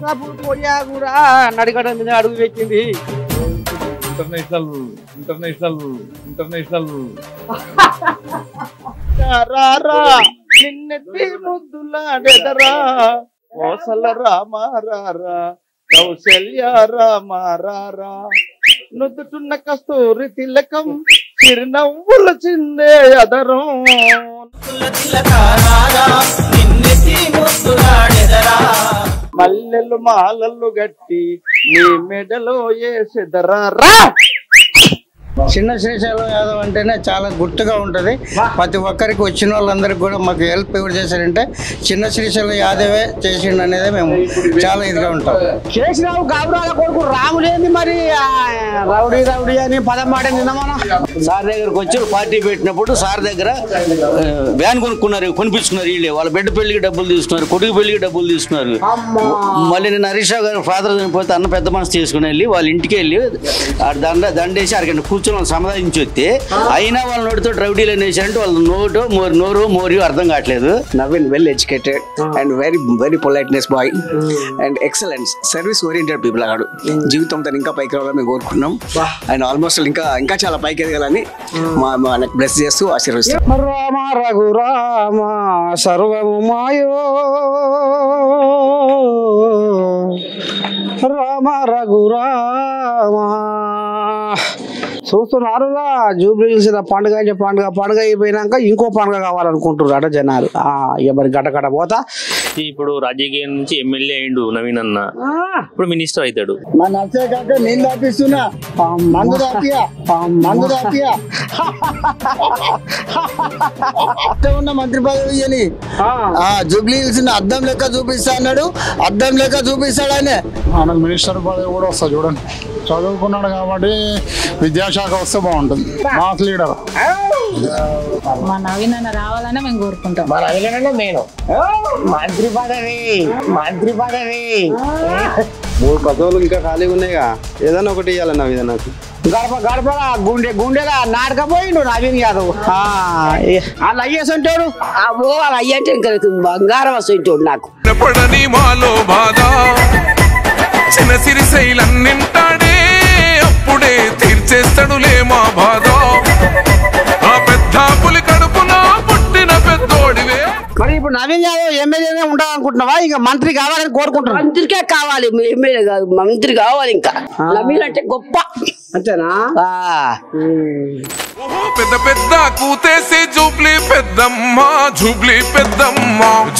Narsapur Korea కూడా నడిగడ మీద అడుగు పెట్టింది. ఇంటర్నేషనల్ ఇంటర్నేషనల్ ఇంటర్నేషనల్ రారా నిన్నెత్తి ముద్దులాడెదరా కోసల రామారారా కౌశల్య రామారారా నుదుటున్న కస్తూరి తిలకం చిరునవ్వుల చిందే అదరం మల్లెలు మాలలు గట్టి నీ మెడలో వేసెదరా. చిన్న శ్రీశైలం యాదవ్ అంటేనే చాలా గుర్తుగా ఉంటుంది. ప్రతి ఒక్కరికి వచ్చిన వాళ్ళందరికీ కూడా మాకు హెల్ప్ ఎవరు చేశారంటే చిన్న శ్రీశైలం యాదవే చేసిండు అనేది మేము చాలా ఇదిగా ఉంటాం. కేసీరావు గాబరాల కొడుకు రాములేంది మరి రౌడీ రౌడీ అని పదం మాట నిన్నమా సార్ దగ్గరకు వచ్చి పార్టీ పెట్టినప్పుడు సార్ దగ్గర వ్యాన్ కొనిపించుకున్నారు. వీళ్ళే వాళ్ళ బిడ్డ పెళ్లికి డబ్బులు తీసుకున్నారు, కొడుకు పెళ్లికి డబ్బులు తీసుకున్నారు. మళ్ళీ నేను హరీష్ రావు గారు ఫాదర్ చనిపోతే అన్న పెద్ద మనసు తీసుకుని వెళ్ళి వాళ్ళ ఇంటికి వెళ్ళి దండేసి అరగంట కూర్చొని వాళ్ళు సమాధానించి వస్తే అయినా వాళ్ళ నోటితో రౌడీలు అనేసారంటే వాళ్ళ నోరు మోరియో అర్థం కావట్లేదు. Navin well educated and very politeness boy and excellence service oriented people agaadu జీవితంతో ఇంకా పైకి రావాలని మేము కోరుకున్నాం. అండ్ ఆల్మోస్ట్ ఇంకా చాలా పైకి ఎదగాలని మనకు బ్లెస్ చేస్తూ ఆశీర్వదిస్తాం. రామ రఘురామ సర్వము మాయో రామ రఘురామ. చూస్తున్నారుగా జూబ్లీహిల్స్ పండుగ అయిపోయినాక ఇంకో పండుగ కావాలనుకుంటున్నారు అట జనాలు. ఇక మరి గడ్డ పోతా ఇప్పుడు రాజకీయం నుంచి ఎమ్మెల్యే అయిండు నవీన్ అన్న, ఇప్పుడు మినిస్టర్ అవుతాడు. మా నచ్చే కాక నేను దాపిస్తున్నా మందు దాపియా ఉన్న మంత్రి పదవి అని జూబ్లీహిల్స్ అద్దం లెక్క చూపిస్తా అన్నాడు. అద్దం లెక్క చూపిస్తాడనే మనకు మినిస్టర్ పదవి కూడా వస్తా చూడండి. చదువుకున్నాడు కాబట్టి విద్యాశాఖ వస్తే బాగుంటుంది. మాస్ లీడర్ మా నవీన్ అన్న రావాలని మేము కోరుకుంటాం. మన అభినన్న నేను మంత్రి పదవి 3 పదవులు ఇంకా ఖాళీగా ఉన్నాయిగా, ఏదైనా ఒకటి ఇవ్వాలి నవీన్ నాకు. గడప గుండెలా నాటకపోయిండు నవీన్ యాదవ్. వాళ్ళు అయ్యేసంటాడు వాళ్ళు అయ్యంటే ఇంకా బంగారం వస్తుంటాడు నాకు. చిన్న సిరిశైలన్నింటాడే అప్పుడే తీర్చేస్తాడులే మా బాధ. ఆ పెద్ద పులి కడుపున పుట్టిన పెద్దోడివే. మరి ఇప్పుడు నవీన్ యాదవ్ ఎమ్మెల్యేనే ఉండాలనుకుంటున్నావా? ఇంకా మంత్రి కావాలని కోరుకుంటున్నా. మంత్రికే కావాలి, ఎమ్మెల్యే కాదు, మంత్రి కావాలి. ఇంకా నవీన్ అంటే గొప్ప అంతేనా? పెద్ద పెద్ద కూతేసి జూబ్లీ పెద్దమ్మ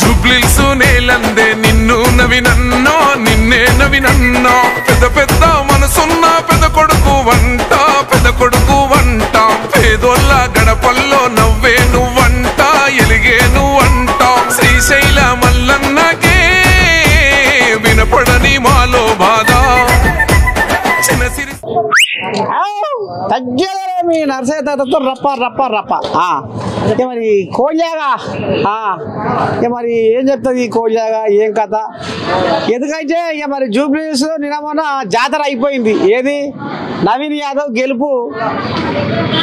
జూబ్లీల్స్ నేలందే నిన్ను నవినన్నా నిన్నే నవినన్నా. పెద్ద పెద్ద మనసున్న పెద్ద కొడుకు వంట పేదోళ్ళ గడపల్లో నవ్వే నువ్వంట ఎలిగే నువ్వంట. శ్రీశైల మల్లన్నకే వినపడని మాలో బాధ. చిన్న సిరి తగ్గేదరే మీ నర్సయ్య తాతతో రప్ప. మరి కోళ్ళగా మరి ఏం చెప్తుంది కోళ్ళగా ఏం కథ? ఎందుకంటే ఇక మరి జూబ్లీహిల్స్ నిన్న మొన్న జాతర అయిపోయింది. ఏది నవీన్ యాదవ్ గెలుపు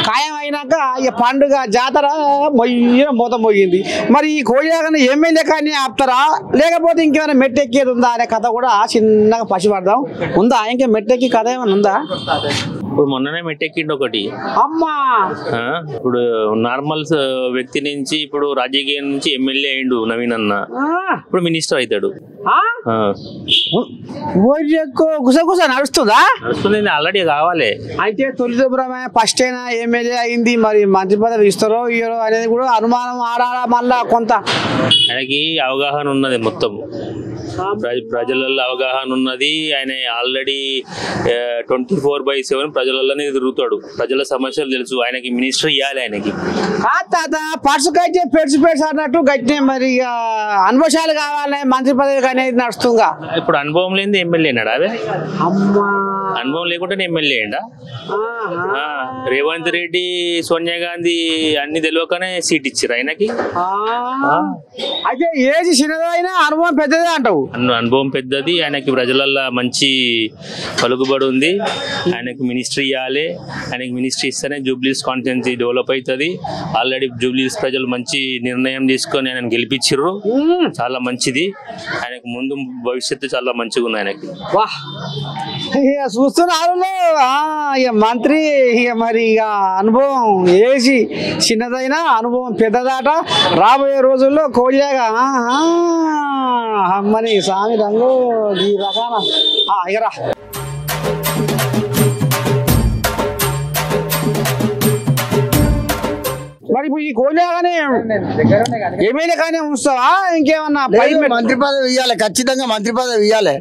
ఖాయం అయినాక ఇక పండుగ జాతర మూత మోగింది. మరి ఈ కోళ్ళగానే ఎమ్మెల్యే కానీ ఆపుతారా లేకపోతే ఇంకేమైనా మెట్టెక్కేది ఉందా అనే కథ కూడా చిన్నగా పసిపడదాం. ఉందా ఇంకా మెట్టెక్కి కథ ఏమైనా ఉందా? ఇప్పుడు మొన్ననే మెట్టెక్కిండు ఒకటి. అమ్మా ఇప్పుడు నార్మల్ వ్యక్తి నుంచి ఇప్పుడు రాజకీయం నుంచి ఎమ్మెల్యే అయిండు నవీన్ అన్న, ఇప్పుడు మినిస్టర్ అవుతాడు. గుసగుస నడుస్తుందా? నడుస్తుంది, ఆల్రెడీ కావాలి. అయితే తొలి సుబ్రహ్మణ్యం ఫస్ట్ అయినా ఎమ్మెల్యే అయింది, మరి మంత్రి పదవి ఇస్తారో ఇయ్యరో అనేది కూడా అనుమానం ఆడాలా మళ్ళా కొంత. ఆయనకి అవగాహన ఉన్నది, మొత్తం ప్రజలలో అవగాహన ఉన్నది. ఆయన ఆల్రెడీ 24/7 ప్రజలలోనే తిరుగుతాడు. ప్రజల సమస్యలు తెలుసు ఆయనకి. మినిస్టర్ ఇవ్వాలి ఆయనకి. పర్సుకైతే పెడ్సు అన్నట్టు గట్టినే మరి అనుభవాలు కావాలి మంత్రి పదవి అనేది నడుస్తుందా? ఇప్పుడు అనుభవం లేని ఎమ్మెల్యే అన్నాడు. అదే అమ్మా అనుభవం లేకుంటే ఎమ్మెల్యే అయ్యిండా? రేవంత్ రెడ్డి సోనియా గాంధీ అన్ని తెలియకనే సీట్ ఇచ్చారు ఆయనకి. అయితే ఏజ్ చిన్నదైనా అనుభవం పెద్దదే అంటావు. అనుభవం పెద్దది, ఆయనకి ప్రజలల్లో మంచి పలుకుబడి ఉంది. ఆయనకు మినిస్ట్రీ ఇవ్వాలి, ఆయనకి మినిస్ట్రీ ఇస్తేనే జూబ్లీస్ కాన్స్టిట్యున్సీ డెవలప్ అవుతుంది. ఆల్రెడీ జూబ్లీస్ ప్రజలు మంచి నిర్ణయం తీసుకొని ఆయన గెలిపించారు, చాలా మంచిది. ఆయనకు ముందు భవిష్యత్తు చాలా మంచిగా ఉంది ఆయనకి. చూస్తున్నారు మంత్రి మరి అనుభవం ఏసి చిన్నదైనా అనుభవం పెద్దదాట. రాబోయే రోజుల్లో కోడిలాగా అమ్మని స్వామి రంగు ఈ రకాల ఇగరా. మరి ఇప్పుడు ఈ కోడిలాగానే ఎమ్మెల్యే కానీ ఉంచుతావా ఇంకేమన్నా? మంత్రి పదవి ఇవ్వాలి, ఖచ్చితంగా మంత్రి పదవి ఇవ్వాలి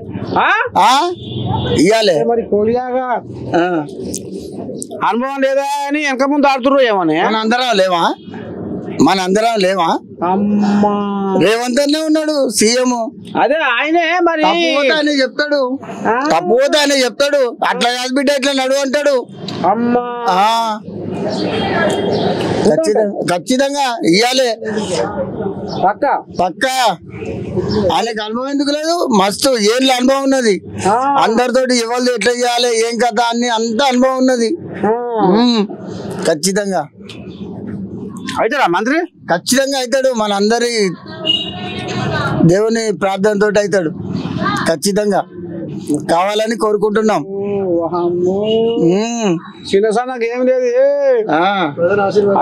ఇవ్వాలి. మరి కోడిలాగా అనుభవం లేదా అని వెనక ముందు ఆడుతున్నారు ఏమని. మన అందరం లేవా? రేవంత్ అనే ఉన్నాడు సీఎం. అదే ఆయనే మరి ఆయన చెప్తాడు, తప్పుపోతే ఆయన చెప్తాడు, అట్లా కాదు బిడ్డ ఇట్లా నడువు అంటాడు. అమ్మా ఖచ్చితంగా ఇవ్వాలి పక్క. ఆయనకు అనుభవం ఎందుకు లేదు? మస్తు ఏళ్ళ అనుభవం ఉన్నది. అందరితోటి ఎవరు ఎట్లా చేయాలి ఏం కథ అన్ని అంత అనుభవం ఉన్నది. ఖచ్చితంగా అవుతాడా మంత్రి? ఖచ్చితంగా అవుతాడు. మన అందరి దేవుని ప్రార్థనతో అవుతాడు. ఖచ్చితంగా కావాలని కోరుకుంటున్నాం. చిన్న సన్నకి ఏం లేదు.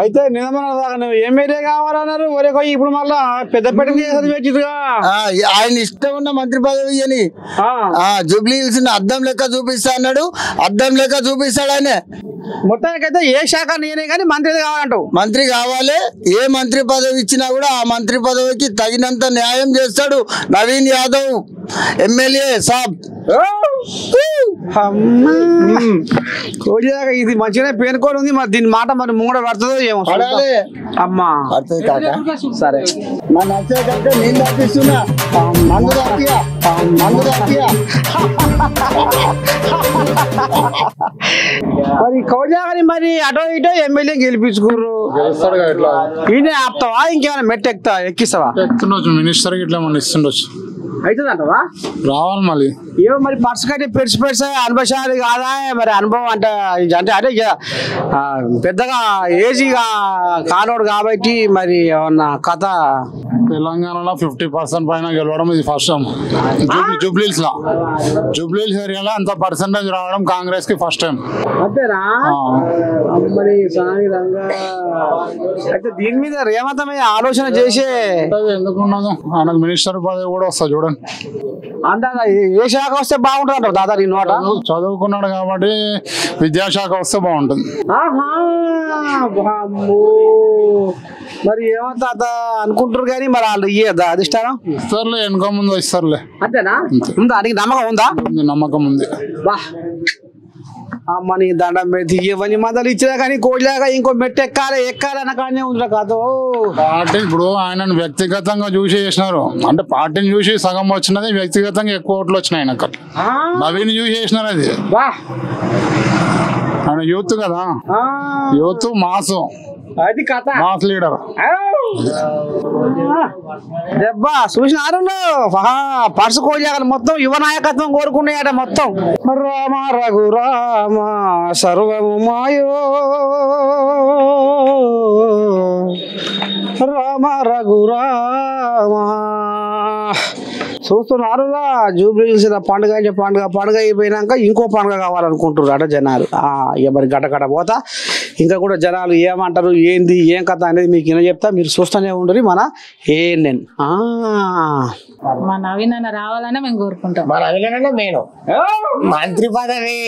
అయితే నిజమైన ఎమ్మెల్యే కావాలన్నారు. ఒరే ఇప్పుడు మళ్ళా పెద్దపేట పెట్టిగా ఆయన ఇష్టం ఉన్న మంత్రి పదవి అని జూబ్లీ హిల్స్ అద్దం లెక్క చూపిస్తా అన్నాడు. అద్దం లెక్క చూపిస్తాడు ఆయన. మొత్తానికైతే ఏ శాఖ నేనే కానీ మంత్రి కావాలంటావు. మంత్రి కావాలి. ఏ మంత్రి పదవి ఇచ్చినా కూడా ఆ మంత్రి పదవికి తగినంత న్యాయం చేస్తాడు నవీన్ యాదవ్ ఎమ్మెల్యే సాబ్. కోడిలాగా ఇది మంచిగానే పేనుకొని ఉంది. మరి దీని మాట మరి ముంగడ పడుతుందో ఏమో. అమ్మా సరే నేను తప్పిస్తున్నా. మరి కోడిలాగని మరి అటో ఇటో ఎమ్మెల్యే గెలిపించుకోరు. ఈయన ఆపుతావా ఇంకేమైనా మెట్టు ఎక్కిస్తావా? మినిస్టర్ ఇట్లా మనం ఇస్తుండొచ్చు. అవుతుందంటవా? రావాలి మళ్ళీ ఏమో మరి పర్సు కట్టి పెడిచి అనుభవాలు కాదా మరి అనుభవం అంటే అంటే పెద్దగా ఏజీగా కానోడు కాబట్టి మరి ఏమన్నా కథ. తెలంగాణలో 50% పైన గెలవడం ఇది ఫస్ట్ టైం. జూబ్లీహిల్స్ ఏరియాలో అంత పర్సెంటేజ్ రావడం కాంగ్రెస్ కి ఫస్ట్ టైం. అంతేనా? మరి అయితే దీని మీద రేవంత్ మీద ఆలోచన చేసే ఎందుకున్నదో ఆయనకు మినిస్టర్ పదవి కూడా వస్తుంది చూడండి. అంటే ఏ శాఖ వస్తే బాగుంటుంది అంటారు దాదా? నీ నోట చదువుకున్నాడు కాబట్టి విద్యాశాఖ వస్తే బాగుంటుంది. మరి ఏమంత అనుకుంటారు కానీ మరి వాళ్ళు ఇయ్యదా అధిష్టానం? ఇస్తారులే, వెనుక ముందు ఇస్తారులే. అంతేనా? ఉందా నీకు నమ్మకం? ఉందా? నమ్మకం ఉంది. బా అమ్మ నీ దండం పెట్టి ఇవన్నీ మందలు ఇచ్చినా కానీ కోడిలాగా ఇంకో మెట్టు ఎక్కాలన్న కానీ ఉందా కాదు. పార్టీ ఇప్పుడు ఆయనను వ్యక్తిగతంగా చూసి చేసినారు. అంటే పార్టీని చూసి సగం వచ్చినది, వ్యక్తిగతంగా ఎక్కువ ఓట్లు వచ్చినాయి ఆయనకు. నవీన్ చూసి చేసినారు. అది ఆయన యూత్ కదా, యూత్ మాసు, అది కథ, మాస్ లీడర్. దెబ్బా చూసినారు పర్సు కోడిలాగా మొత్తం యువ నాయకత్వం కోరుకున్నాయట మొత్తం. రామ రఘురామ సర్వము మాయో రామ రఘురామ. చూస్తున్నారు జూబ్లీహిల్స్ పండుగ అంటే పండుగ అయిపోయినాక ఇంకో పండుగ కావాలనుకుంటున్నారు అట జనాలు. ఇక మరి గడ్డ పోతా ఇంకా కూడా జనాలు ఏమంటారు ఏంది ఏం కథ అనేది మీకు ఏమో చెప్తా. మీరు చూస్తూనే ఉండరు మన ANN. మా నవీన్ అన్న రావాలనే మేము కోరుకుంటాం. మా నవీన్ అన్న నేను మంత్రి పదవి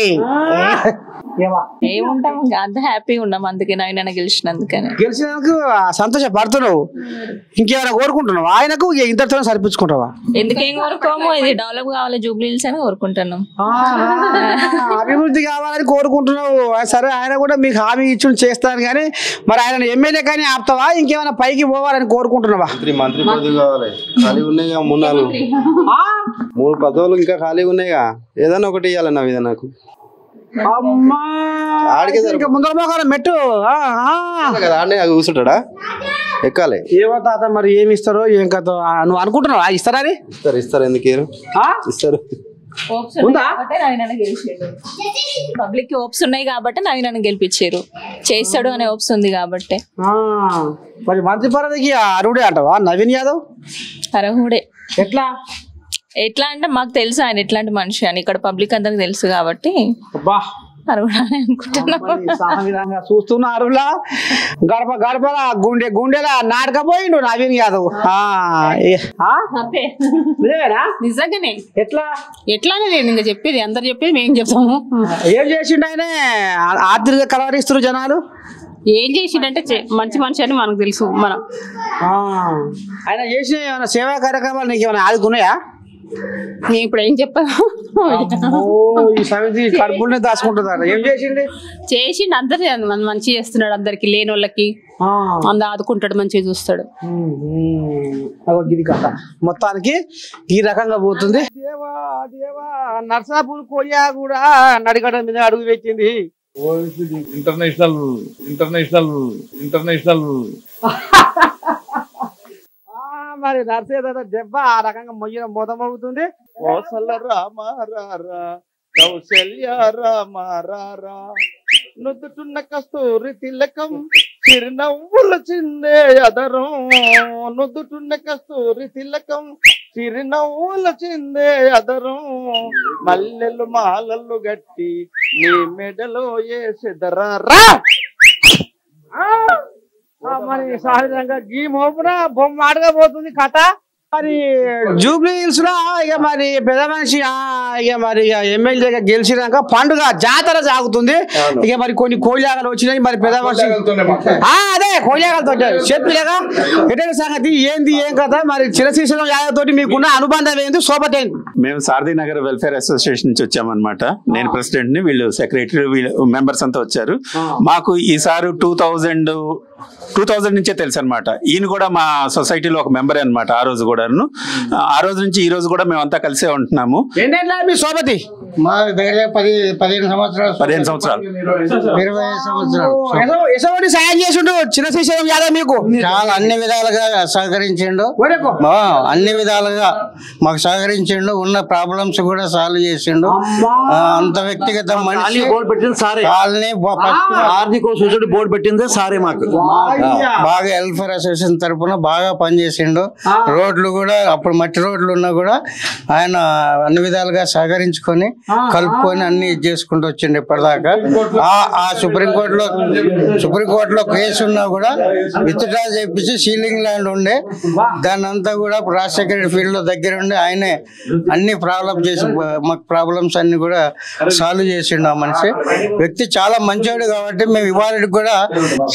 ఏముంటాం అంత హ్యాపీగా ఉన్నాం. అందుకే నవీన్ అన్న గెలిచినందుకు సంతోషపడుతున్నావు. ఇంకేమైనా కోరుకుంటున్నావు? ఆయనకు ఇంతటితో సరిపించుకుంటావా? ఎందుకేం కోరుకోము, ఇది డెవలప్ కావాలి జూబ్లీహిల్స్ అని కోరుకుంటున్నాం. అభివృద్ధి కావాలని కోరుకుంటున్నావు. సరే ఆయన కూడా మీకు హామీ ఇచ్చి చేస్తాను కానీ మరి ఆయన ఎమ్మెల్యే కానీ ఆపుతావా? ఇంకేమైనా పైకి పోవాలని కోరుకుంటున్నావా? మంత్రి పదవి కావాలి. ఖాళీ ఉన్నాయిగా 3 పదవులు ఇంకా ఖాళీగా ఉన్నాయిగా. ఏదన్నా ఒకటి ఇవ్వాలి నవీన్ నాకు. అమ్మా ముందర మోకాల మెట్టు కదా ఆడనే కూర్చుంటాడా ఎక్కాలి. ఏమో తాత మరి ఏమి ఇస్తారో ఏం కథ నువ్వు అనుకుంటున్నావా ఇస్తారా అని? ఇస్తారు ఎందుకు ఇస్తారు. పబ్లిక్ కి హోప్స్ ఉన్నాయి కాబట్టి నవీన్ గెలిపించారు, చేస్తాడు అనే హోప్స్ ఉంది కాబట్టి. మరి మంత్రి పదవికి అర్హుడే అంటావా నవీన్ యాదవ్? అర్హుడే. ఎట్లా ఎట్లా అంటే మాకు తెలుసు ఆయన ఎట్లాంటి మనిషి అని, ఇక్కడ పబ్లిక్ అందరికి తెలుసు కాబట్టి అర్హుడే అనుకుంటున్నా. చూస్తున్నా గడప గడపల గుండెలా నాటకపోయిండు నవీన్ యాదవ్. నిజంగానే ఎట్లా ఎట్లానే నేను ఇంకా చెప్పేది అందరు చెప్పేది మేము చెప్తాము. ఏం చేసిండు ఆయన? ఆర్థిక కలవరిస్తున్నారు జనాలు. ఏం చేసిండంటే మంచి మనిషి అని మనకు తెలుసు. మనం ఆయన చేసిన ఏమైనా సేవా కార్యక్రమాలు నీకు ఏమైనా ఆదుకున్నాయా? నేను ఇప్పుడు ఏం చెప్పాను, ఈ సమితి కడుపులనే దాచుకుంటున్నారు. ఏం చేసిండు అందరు మంచిగా చేస్తున్నాడు, అందరికి లేని వాళ్ళకి అందరు ఆదుకుంటాడు, మంచిగా చూస్తాడు. ఇది కథ మొత్తానికి ఈ రకంగా పోతుంది. దేవా దేవా నర్సాపూర్ కోయా కూడా నడిగడ మీద అడుగు పెట్టింది. ఇంటర్నేషనల్ ఇంటర్నేషనల్ ఇంటర్నేషనల్ మరి నర్సేద దెబ్బ ఆ రకంగా మొదమవుతుంది. కౌశల్య రామారా నుదుటున్న కస్తూరి తిలకం చిరునవ్వుల చిందే అదరం, నుదుటున్న కస్తూరి తిలకం చిరునవ్వుల చిందే అదరం, మల్లెలు మాలలు గట్టి నీ మెడలో వేసెదరా. మరి సహజంగా గీ మోపున బొమ్మ ఆడకపోతుంది కథ. మరి జూబ్లీ హిల్స్ లో ఇక మరి పెద్ద మనిషి ఇక మరి ఎమ్మెల్యేగా గెలిచినాక పండుగ జాతర సాగుతుంది. ఇక మరి కొన్ని కోళ్ళాగలు వచ్చినాయి. మరి పెద్ద మనిషి అదే కోళ్ళాగలతో చెప్పలేగా ఎటువంటి సంగతి ఏంది ఏం కదా. మరి చిరశీర్షం యాదవ్ తోటి మీకున్న అనుబంధం ఏంది, సోబత్ ఏంది? మేము సారథి నగర్ వెల్ఫేర్ అసోసియేషన్ నుంచి వచ్చామన్నమాట. నేను ప్రెసిడెంట్ ని, వీళ్ళు సెక్రటరీ, వీళ్ళు మెంబర్స్ అంతా వచ్చారు. మాకు ఈసారి 2000 నుంచే తెలుసు అనమాట. ఈయన కూడా మా సొసైటీలో ఒక మెంబరే అనమాట. ఆ రోజు కూడాను, ఆ రోజు నుంచి ఈ రోజు కూడా మేమంతా కలిసే ఉంటున్నాము. మీ సోబతి మా దగ్గర 15 సంవత్సరాలు 15 సంవత్సరాలు 20 సంవత్సరాలు ఎటువంటి సాయం చేసిండు చిరశీర్షం యాదవ్ మీకు? చాలా అన్ని విధాలుగా సహకరించిండు, అన్ని విధాలుగా మాకు సహకరించిండు. ఉన్న ప్రాబ్లమ్స్ కూడా సాల్వ్ చేసిండు. అంత వ్యక్తిగత మనిషి. ఆర్థిక సొసైటీ బోర్డు పెట్టిందే సారే మాకు. బాగా వెల్ఫేర్ అసోసియేషన్ తరఫున బాగా పనిచేసిండు. రోడ్లు కూడా అప్పుడు మట్టి రోడ్లు ఉన్నా కూడా ఆయన అన్ని విధాలుగా సహకరించుకొని కలుపుకొని అన్ని చేసుకుంటూ వచ్చిండు ఇప్పటిదాకా. ఆ సుప్రీంకోర్టులో కేసు ఉన్నా కూడా విత్డ్రా చేపించి సీలింగ్ ల్యాండ్ ఉండే దాన్ని అంతా కూడా రాజశేఖర ఫీల్డ్ లో దగ్గర ఉండి ఆయనే అన్ని మాకు ప్రాబ్లమ్స్ అన్ని కూడా సాల్వ్ చేసిండు. ఆ మనిషి వ్యక్తి చాలా మంచివాడు కాబట్టి మేము ఇవాళకి కూడా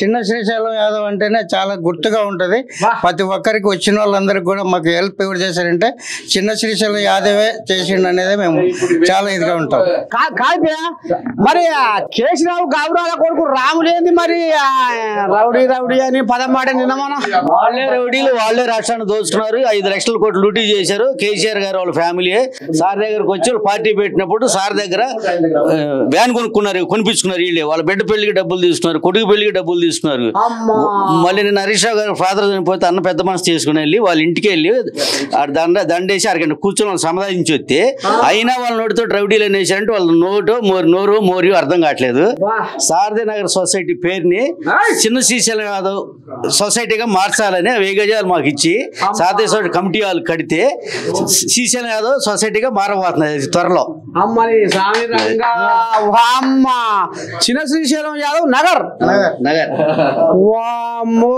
చిన్న శ్రీశైలం యాదవ్ అంటేనే చాలా గుర్తుగా ఉంటది. ప్రతి ఒక్కరికి వచ్చిన వాళ్ళందరికి కూడా మాకు హెల్ప్ ఎవరు చేశారంటే చిన్న శ్రీశైలం యాదవే చేసిండు అనేది మేము చాలా ఇదిగా ఉంటాం. మరి కేసీరావు గాబురాల కొడుకు రాములేంది మరి రౌడీ అని పదం మాట నిన్నమా? వాళ్ళే రౌడీలు, వాళ్ళే రాష్ట్రాన్ని దోచుకున్నారు. 5 లక్షల కోట్లు లూటీ చేశారు. కేసీఆర్ గారు వాళ్ళ ఫ్యామిలీ సార్ దగ్గరకు వచ్చి పార్టీ పెట్టినప్పుడు సార్ దగ్గర వ్యాన్ కొనిపించుకున్నారు. వీళ్ళే వాళ్ళ బిడ్డ పెళ్లికి డబ్బులు తీసుకున్నారు, కొడుకు పెళ్లికి డబ్బులు తీసుకున్నారు. మళ్ళీ నేను హరీష్ రావు గారు ఫాదర్ చనిపోతే అన్న పెద్ద మనసు చేసుకుని వెళ్ళి వాళ్ళ ఇంటికి వెళ్ళి దండేసి అరగంట కూర్చొని వాళ్ళు సమాధానించి వస్తే అయినా వాళ్ళ నోటితో రౌడీలు అనేసారంటే వాళ్ళ నోరు మోరియో అర్థం కావట్లేదు. సారథి నగర్ సొసైటీ పేరుని చిన్న శ్రీశైలం యాదవ్ సొసైటీగా మార్చాలని 1000 గజాలు మాకు ఇచ్చి సారథి సొసైటీ కమిటీ వాళ్ళు కడితే శ్రీశైలం యాదవ్ సొసైటీగా మారబోతున్నది త్వరలో. చిన్న శ్రీశైలం యాదవ్ నగర్ వామ్మో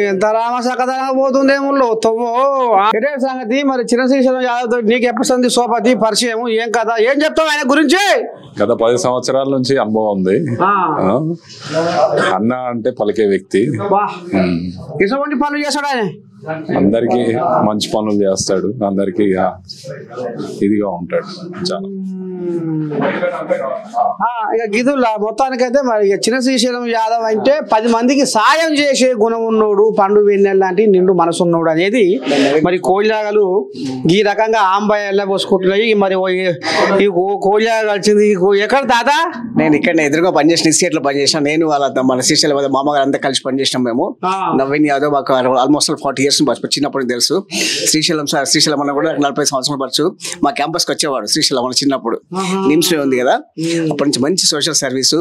ఎంత రామసకదనంగా పోతుందేమో తవ్వో సంగతి. మరి చిన్న శ్రీశైలం యాదవ్ తోటి నీకు ఎప్పటి సోపతి పరిచయం ఏం కదా, ఏం చెప్తావు ఆయన గురించి? గత 10 సంవత్సరాల నుంచి అనుభవం ఉంది. అన్న అంటే పలికే వ్యక్తి. ఎటువంటి పనులు చేశాడు ఆయన? అందరికి మంచి పనులు చేస్తాడు, అందరికి ఇదిగా ఉంటాడు చాలా. ఇక గిదుల్లా మొత్తానికైతే మరి ఇక చిన్న శ్రీశైలం యాదవ్ అంటే 10 మందికి సాయం చేసే గుణం ఉన్నోడు, పండు వెన్నెల లాంటి నిండు మనసు ఉన్నోడు అనేది మరి కోళ్ళాగలు ఈ రకంగా ఆంబాయి ఎల్ల పోసుకుంటున్నాయి. మరి ఈ కోళ్ళాగ కలిసింది ఎక్కడ దాదా? నేను ఇక్కడ ఎదురుగా పనిచేసిన ఇస్టేట్ లో పనిచేసిన నేను వాళ్ళ మన శ్రీశైలం మామగారు అంతా కలిసి పనిచేసినాం మేము. నవీన్ యాదవ్ మాకు ఆల్మోస్ట్ 40 years చిన్నప్పుడు తెలుసు. శ్రీశైలం అన్న కూడా 40 సంవత్సరాలు పరచు మా క్యాంపస్కి వచ్చేవాడు. శ్రీశైలం అన్న చిన్నప్పుడు నిమ్స్ లో ఉంది కదా, అప్పటి నుంచి మంచి social service.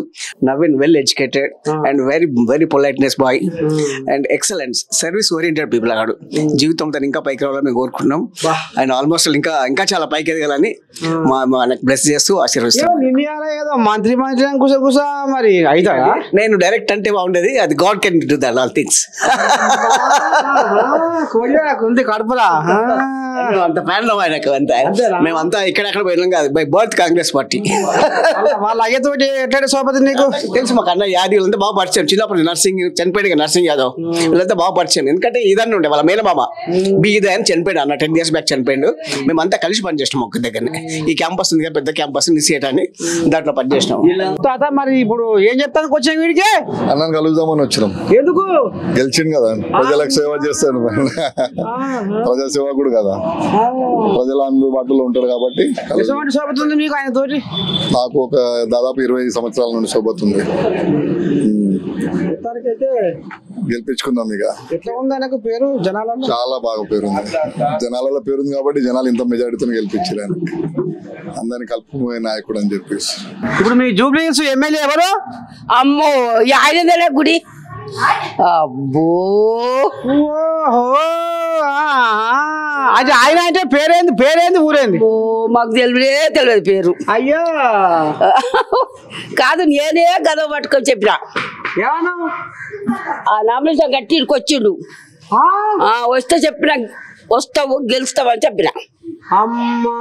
Naveen well educated and very politeness boy and excellence service oriented people అన్నాడు. జీవితంతో ఇంకా పైకి రావాలని మేము కోరుకుంటున్నాం. ఆయన ఆల్మోస్ట్ ఇంకా చాలా పైకి ఎదగాలని బ్లెస్ చేస్తూ ఆశీర్వదిస్తాం. మంత్రి మరి అయితే నేను డైరెక్ట్ అంటే బాగుండేది, అది God can do that all things. కడుపురా అంత ఫ్యాన్ ఆయనకు అంతా. మేమంతా ఇక్కడెక్కడ పోయినాం కాదు, బై బర్త్ కాంగ్రెస్ పార్టీ. వాళ్ళ అయ్యతోటి ఎట్లా సోపతి నీకు తెలుసు. మాకు అన్న యాది వీళ్ళంతా బాగా పరిచయం. చిన్నప్పుడు నర్సింగ్ చనిపోయాడు నర్సింగ్ యాదవ్, వీళ్ళంతా బాగా పరిచయం. ఎందుకంటే ఇదన్నీ ఉండే వాళ్ళ మేనమామ బీద అని చనిపోయాడు అన్న, 10 years బ్యాక్ చనిపోయాడు. మేమంతా కలిసి పనిచేసినాం ఒక దగ్గరనే. ఈ క్యాంపస్ ఉంది పెద్ద క్యాంపస్ నిసేట్ అని, దాంట్లో పనిచేసినాం. మరి ఇప్పుడు ఏం చెప్తాను వచ్చాం వీడికి? అన్నను కలుద్దామని వచ్చినాం. ఎందుకు? గెలిచింది కదా, ప్రజలకు సేవ చేస్తాను. ప్రజాసేవకుడు కదా, ప్రజల అందుబాటులో ఉంటాడు కాబట్టి. మీకు ఆయన తోటి నాకు ఒక దాదాపు 20 సంవత్సరాల నుండి సోబతుంది. గెలిపించుకుందాం. ఇక ఎట్లా ఉంది ఆయనకు పేరు జనాలలో? చాలా బాగా పేరుంది, జనాలలో పేరుంది కాబట్టి జనాలు ఇంత మెజారిటీతో గెలిపించారు. ఆయన అందరిని కలుపుకునే నాయకుడు అని చెప్పేసి. ఇప్పుడు మీ జూబ్లీహిల్స్ ఎమ్మెల్యే ఎవరు? అమ్మో ఆయన గుడి. అబ్బో అది ఆయన అంటే పేరేంది ఊరేంది? మాకు తెలియదు పేరు. అయ్యో కాదు, నేనే గదవ పట్టుకొని చెప్పినా. ఆ నామినేషన్ గట్టికి వచ్చిండు, వస్తే చెప్పిన వస్తావు గెలుస్తావు అని చెప్పిన. అమ్మా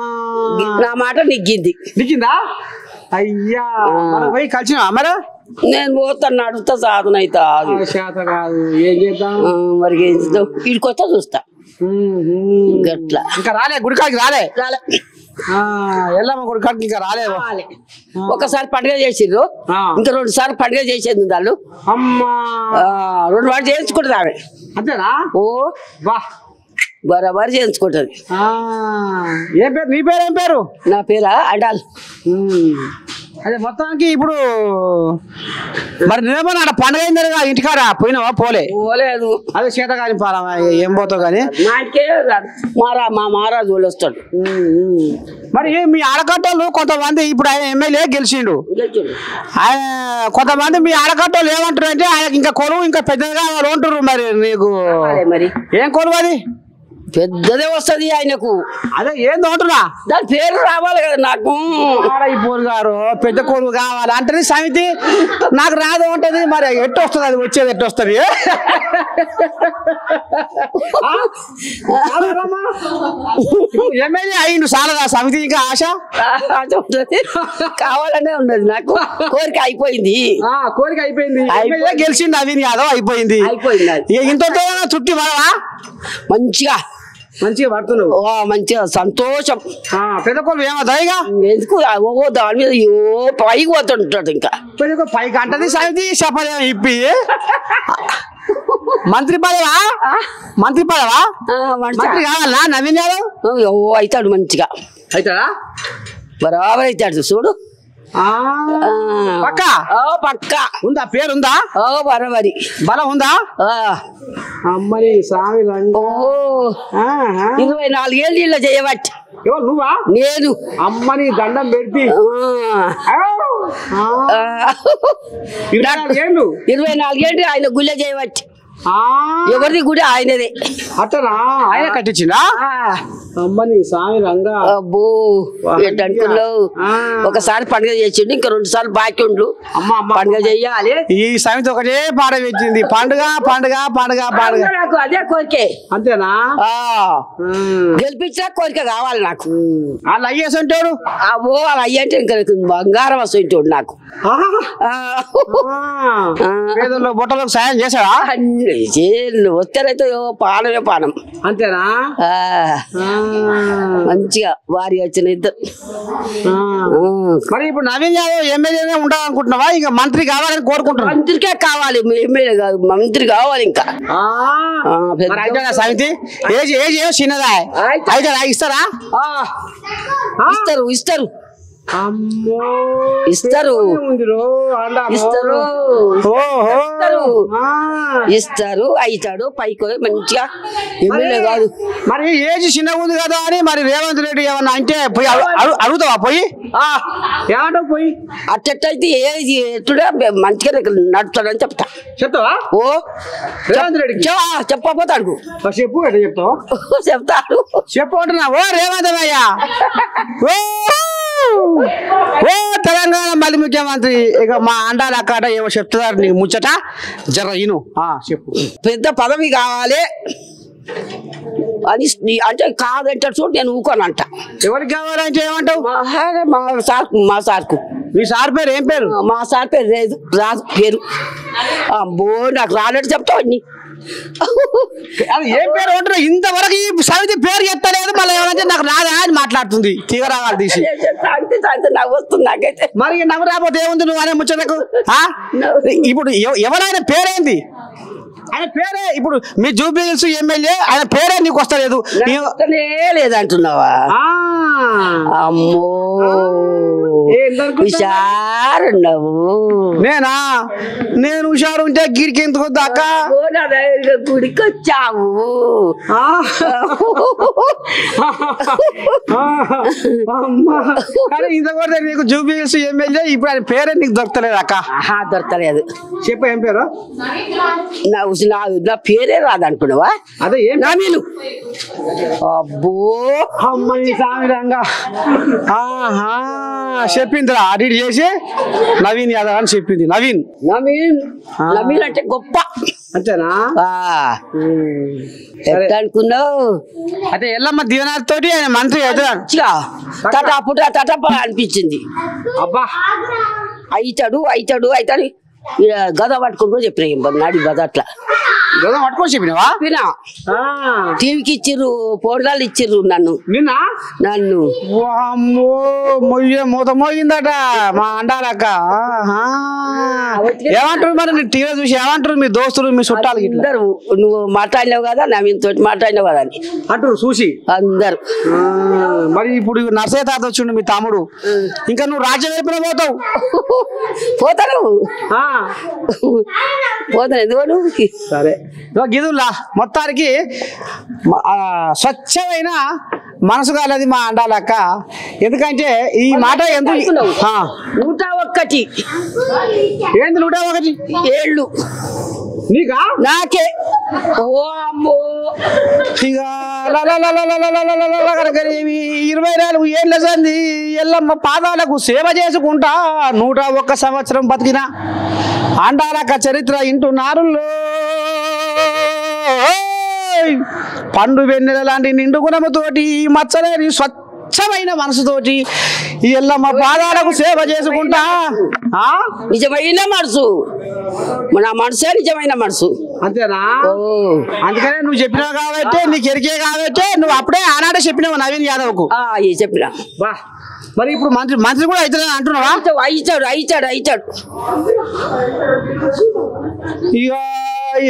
నా మాట నిగ్గిందా? అయ్యా పోయి కలిసిన మరి నేను పోతాను, అడుగుతా సాధన అయితే ఏం చేద్దాం మరి. వీడికి వస్తా చూస్తా. గట్లా ఇంకా రాలే గుడికాడికి రాలే ఎల్లమ్మ గుడికాడికి ఇంకా రాలే. ఒకసారి పండుగ చేసిర్రు, ఇంకా 2 సార్లు పండుగ చేసేది వాళ్ళు. అమ్మా 2 వాడు చేయించుకుంటుంది ఆమె. అంతేనా? ఓ బా బరాబర్ చేయించుకుంటది. ఏం పేరు నీ పేరు? ఏం పేరు? నా పేరా అడాల్. అదే మొత్తానికి ఇప్పుడు మరి నిజమైన ఆడ పండుగ అయింది ఇంటికాడ పోయినావా? పోలేదు. అదే చేత కాని ఏం పోతావు కానీ మా మహారాజు వాళ్ళు వస్తాడు. మరి మీ ఆడకట్టోళ్ళు కొంతమంది ఇప్పుడు ఆయన ఎమ్మెల్యే గెలిచిండు, ఆయన కొంతమంది మీ ఆడకట్టోళ్ళు ఏమంటారు అంటే ఆయనకి ఇంకా కొలువు ఇంకా పెద్దగా అంటారు. మరి నీకు మరి ఏం కొలువు? అది పెద్దదే వస్తుంది ఆయనకు. అదే ఏందో అంటున్నా, దాని పేరు రావాలి కదా నాకు. పోరు గారు పెద్ద కొడుకు కావాలి అంటే సమితి నాకు రాదు ఉంటది. మరి ఎట్టు వస్తుంది? అది వచ్చేది ఎట్టు వస్తుంది? ఎమ్మెల్యే అయ్యిండు చాలా సమితి ఇంకా ఆశ కావాలనే ఉన్నది నాకు. కోరిక అయిపోయింది. కోరిక అయిపోయింది. గెలిచింది నవీన్ యాదవ్ అయిపోయింది. ఇంత చుట్టి మనవా మంచిగా పడుతున్నావు. మంచిగా సంతోషం. పెద్ద కొడుకు ఏమో దయగా ఎందుకు దాని మీద పైకి పోతుంటాడు. ఇంకా పైకి అంటది సమితి చెప్పలేమో ఇప్పి. మంత్రి పదవా? మంత్రి కావాలా నవీన్ యాదవ్? అవుతాడు మంచిగా. అవుతాడా? బరాబర్ అవుతాడు చూడు. పక్క ఉందా? పేరుందా? బరాబరి బలం ఉందా? అమ్మని స్వామి 24 ఏళ్ళు ఇలా చేయబట్టి. ఎవరు నువ్వా? నేను. అమ్మని దండం పెడితే 24 ఏళ్ళు ఆయన గుళ్ళ చేయబట్టి. ఎవరిది గుడి ఆయనదే. అట్టనా? ఆయన కట్టించిందా? అమ్మని స్వామి రంగా అబ్బో ఎట్టనుకున్నావు ఒకసారి పండుగ చేసిండు ఇంకా 2 సార్లు బాకీ ఉండు పండుగ చెయ్యాలి ఈ సమితి ఒకటే పాట పెట్టింది పండుగ పండుగ పండుగ పండుగ నాకు అదే కోరికే అంతేనా గెలిపించా కోరిక కావాలి నాకు వాళ్ళు అయ్యేసంటాడు అబ్బో అలా అయ్యంటే ఇంకా బంగారం వస్తుంటాడు నాకు పేదల్లో బొట్టలకు సాయం చేశాడా వస్తేనైతే పానమే పానం అంతేనా మంచిగా వారి వచ్చిన ఇద్దరు మరి ఇప్పుడు నవీన్ యాదవ్ ఎమ్మెల్యేనే ఉండాలి అనుకుంటున్నావా ఇంకా మంత్రి కావాలని కోరుకుంటున్నా మంత్రికే కావాలి ఎమ్మెల్యే కాదు మంత్రి కావాలి ఇంకా సమితి ఏజ్ ఏజ్ ఏమో చిన్నదా అయితే ఇస్తారా ఇస్తారు ఇస్తారు ఇస్తారు ఇస్తారు ఇస్తారు అవుతాడు పైకి మంచిగా ఎమ్మెల్యే కాదు మరి ఏజ్ చిన్నగా ఉంది కదా అని మరి రేవంత్ రెడ్డి ఏమన్నా అంటే పోయి అడుగుతావా పోయి ఏమంటావు పోయి అట్టయితే ఏజ్ ఎట్టుడే మంచిగా నడుపుతాడని చెప్తా చెప్తావా ఓ రేవంత్ రెడ్డి చెప్పకపోతే అడుగు చెప్పు ఎట్లా చెప్తావు చెప్తాడు చెప్పు అంటున్నా ఓ రేవంత్ అయ్యా ఓ తెలంగాణ మళ్ళీ ముఖ్యమంత్రి ఇక మా అండాల అక్కడ ఏమో చెప్తున్నారు నీకు ముచ్చట జర ఇను చెప్పు పెద్ద పదవి కావాలి అని అంటే కాదంటే చూడు నేను ఊకోనంట ఎవరికి కావాలంటే ఏమంటావు మా సార్కు మీ సార్ పేరు ఏం పేరు మా సార్ పేరు రాజు పేరు అబ్బో నాకు రానట్టు చెప్తావు అన్ని ఏం పేరు అంటారు ఇంతవరకు ఈ సమితి పేరు ఎత్తలేదు మళ్ళీ ఏమంటే నాకు రాదా అని మాట్లాడుతుంది తీవ్రాలు తీసి నవ్వు వస్తుంది నాకైతే మరి నవ్వు రాకపోతే ఏముంది నువ్వు అనే ముచ్చటకు ఇప్పుడు ఎవరైనా పేరేంది ఆయన పేరే ఇప్పుడు మీ జూబ్లీహిల్స్ ఎమ్మెల్యే ఆయన పేరే నీకు వస్తలేదు లేదంటున్నావా అమ్మో హుషారున్నావు నేనా నేను హుషారు ఉంటే గిరికి ఎందుకు దాక గుడికి వచ్చావు కానీ ఇంతకొడితే నీకు జూబ్లీహిల్స్ ఎమ్మెల్యే ఇప్పుడు ఆయన పేరే నీకు దొరకలేదు అక్క దొరకలేదు చెప్పు ఏం పేరు నా పేరే రాదనుకున్నావా అదే ఏం నవీన్ అబ్బో అమ్మాయి సామిరంగా చెప్పిందిరా అడిట్ చేసి నవీన్ యాదవ్ అని చెప్పింది నవీన్ నవీన్ నవీన్ అంటే గొప్ప అంతేనా అనుకున్నావు అదే ఎల్లమ్మ దీవెనతోటి ఆయన మంత్రి తటాపుట తటప అనిపించింది అబ్బా అవుతాడు అవుతాడు అవుతాడు గద పట్టుకుంటూ చెప్పిన నాడి గద అట్లా గద పట్టుకొని చెప్పినవా వినా టీవీకి ఇచ్చిర్రు పోడగాళ్ళు ఇచ్చిర్రు నన్ను నన్ను మూత మోగిందట మా అండాలక్క ఏమంటారు మరి నీ టీవీ చూసి ఏమంటారు మీ దోస్తులు మీ చుట్టాలు అందరు నువ్వు మాట్లాడినావు కదా నవీన్ తోటి మాట్లాడినావు కదా అని అంటారు చూసి అందరు మరి ఇప్పుడు నర్సయ్య తాత వచ్చిండు మీ తమ్ముడు ఇంకా నువ్వు రాజ్యం వైపున పోతావు పోతాను పోతాను ఎందుకు సరే గిదుల్లా మొత్తానికి స్వచ్ఛమైన మనసు కాలేదు మా అండాలక్క ఎందుకంటే ఈ మాట ఎందుకు 101 ఏంది 101 ఏళ్ళు నీకా నాకే ఓ అమ్మో ఇక 24 ఏళ్ళ సంది ఎల్లమ్మ పాదాలకు సేవ చేసుకుంటా 101 సంవత్సరం బతికిన అండాలక్క చరిత్ర ఇంటున్నారు పండు వెన్నెల లాంటి నిండు గుణముతోటి మచ్చలేని స్వచ్ఛమైన మనసుతోటి ఈ ఎల్లమ్మ పాదాలకు సేవ చేసుకుంటా నిజమైన మనసు మన మనసే నిజమైన మనసు అంతేనా అందుకనే నువ్వు చెప్పినావు కాబట్టి నీకు ఎరికే కాబట్టి నువ్వు అప్పుడే ఆనాడే చెప్పినావు నవీన్ యాదవ్ కు చెప్పినా బా మరి ఇప్పుడు మంత్రి కూడా అవుతుంది అంటున్నావా అవుతాడు ఇక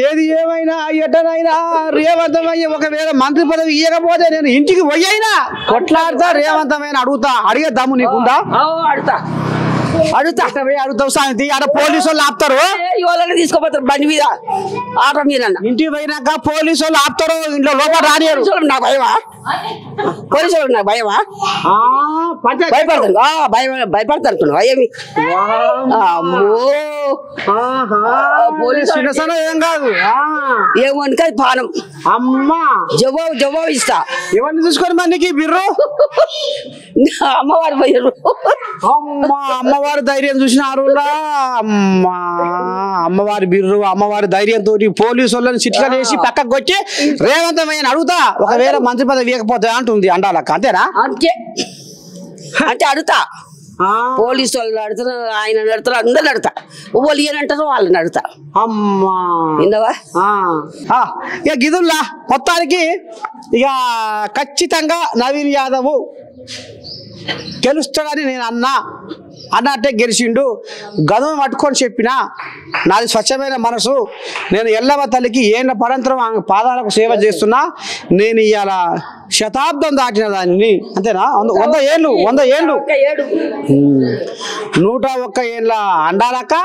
ఏది ఏమైనా ఎటనైనా రేవంతమయ్య ఒకవేళ మంత్రి పదవి ఇవ్వకపోతే నేను ఇంటికి పోయినా కొట్లాడతా రేవంతమైన అడిగే దమ్ము నీకుందా అడుగుతావు సాయంతి ఆడ పోలీసు వాళ్ళు ఆపుతారు తీసుకోపోతారు బండి మీద ఆటో మీద ఇంటికి పోయినాక పోలీసు వాళ్ళు ఆపుతారు ఇంట్లో లోపల రానియరు నాకు భయమా పోలీసు వాళ్ళు నాకు భయమా భయపడతాను భయపడతాను ఏమి పోలీసు ఏం కాదు ఏమని కాదు పానం అమ్మా జవాబు ఇస్తా ఎవరిని చూసుకొని మనకి బిర్రు అమ్మవారు పోయారు అమ్మా అమ్మవారి ధైర్యం చూసినారు అమ్మా అమ్మవారి బిర్రు అమ్మవారి ధైర్యంతో పోలీసు వాళ్ళని చిట్కలు వేసి పక్కకు కొట్టి రేవంతమైన అడుగుతా ఒకవేళ మంత్రి పదవి ఇవ్వకపోతే అంటుంది అండాలక్క అంతేనా అంటే అడుగుతా పోలీసు వాళ్ళు అడుగుతారు ఆయన నడుతారు అందరు నడుతా వాళ్ళు ఏనంటారు వాళ్ళని అడుగుతా అమ్మా విన్నావా ఇక గిదుల్లా మొత్తానికి ఇక ఖచ్చితంగా నవీన్ యాదవ్ గెలుస్తాడని నేను అన్నట్టే గెలిచిండు గదువు పట్టుకొని చెప్పిన నాది స్వచ్ఛమైన మనసు నేను ఎల్లమ్మ తల్లికి ఏళ్ళ పరంతరం ఆమె పాదాలకు సేవ చేస్తున్నా నేను ఇవాళ శతాబ్దం దాటిన దాన్ని అంతేనా 100 ఏళ్ళు 101 ఏళ్ళ అండాలక్క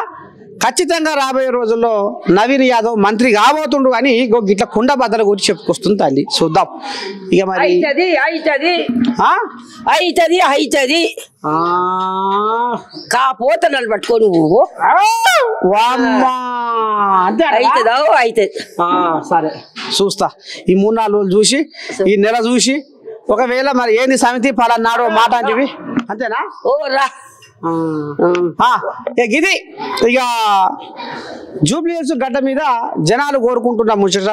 ఖచ్చితంగా రాబోయే రోజుల్లో నవీన్ యాదవ్ మంత్రి కాబోతుండు అని ఇట్లా కుండ బద్దల గురించి చెప్పుకొస్తుంది తల్లి చూద్దాం ఇక మరి అవుతుంది కాపోతే నన్ను పట్టుకో నువ్వు అవుతుంది సరే చూస్తా ఈ 3-4 రోజులు చూసి ఈ నెల చూసి ఒకవేళ మరి ఏంది సమితి పలానాడు మాట అంటివి అంతేనా ఓ రా ఇది ఇక జూబ్లీహిల్స్ గడ్డ మీద జనాలు కోరుకుంటున్న ముచ్చట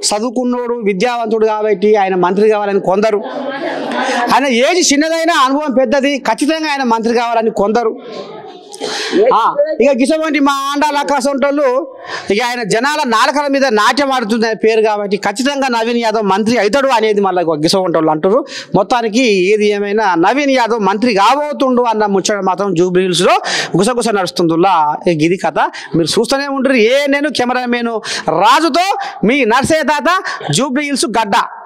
చదువుకున్నోడు విద్యావంతుడు కాబట్టి ఆయన మంత్రి కావాలని కొందరు ఆయన ఏజ్ చిన్నదైనా అనుభవం పెద్దది ఖచ్చితంగా ఆయన మంత్రి కావాలని కొందరు ఇక గిసవంటి మా ఆండాల ఆకాశంటోళ్ళు ఇక ఆయన జనాల నాలుకల మీద నాట్యం ఆడుతుంది పేరు కాబట్టి ఖచ్చితంగా నవీన్ యాదవ్ మంత్రి అవుతాడు అనేది మళ్ళీ గిసవంటోళ్ళు అంటారు మొత్తానికి ఏది ఏమైనా నవీన్ యాదవ్ మంత్రి కాబోతుండు అన్న ముచ్చట మాత్రం జూబ్లీహిల్స్ లో గుసగుస నడుస్తుందిలా ఇది కథ మీరు చూస్తూనే ఉంటారు నేను కెమెరామెన్ రాజుతో మీ నర్సయ్య తాత జూబ్లీహిల్స్ గడ్డ.